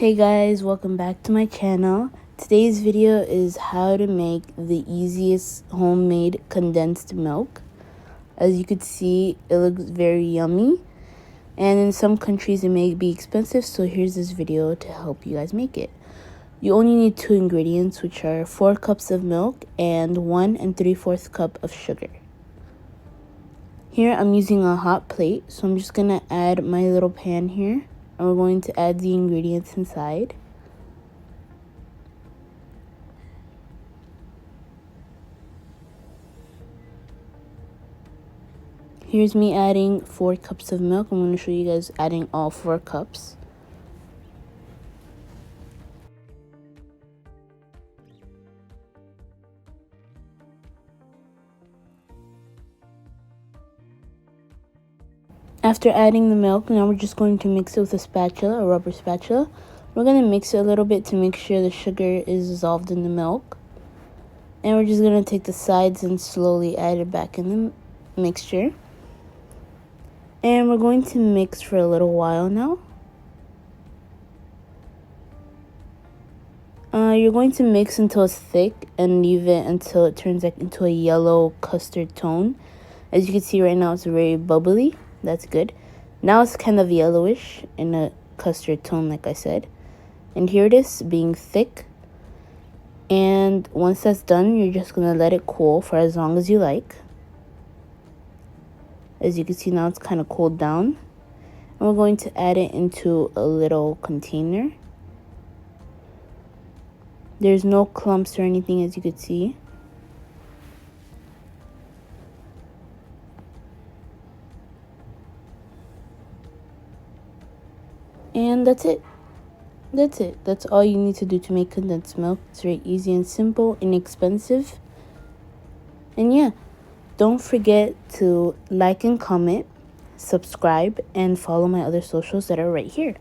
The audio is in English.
Hey guys, welcome back to my channel. Today's video is how to make the easiest homemade condensed milk. As you could see, it looks very yummy, and in some countries it may be expensive, so here's this video to help you guys make it. You only need 2 ingredients, which are 4 cups of milk and 1 3/4 cup of sugar. Here I'm using a hot plate, so I'm just gonna add my little pan here. And we're going to add the ingredients inside. Here's me adding 4 cups of milk. I'm going to show you guys adding all 4 cups. After adding the milk, now we're just going to mix it with a spatula, a rubber spatula. We're going to mix it a little bit to make sure the sugar is dissolved in the milk. And we're just going to take the sides and slowly add it back in the mixture. And we're going to mix for a little while now. You're going to mix until it's thick and leave it until it turns into a yellow custard tone. As you can see right now, it's very bubbly. That's good. Now it's kind of yellowish in a custard tone, like I said. And here it is, being thick. And once that's done, you're just going to let it cool for as long as you like. As you can see now, it's kind of cooled down. And we're going to add it into a little container. There's no clumps or anything, as you can see. And that's it. That's all you need to do to make condensed milk. It's very easy and simple, inexpensive. And yeah, don't forget to like and comment, subscribe, and follow my other socials that are right here.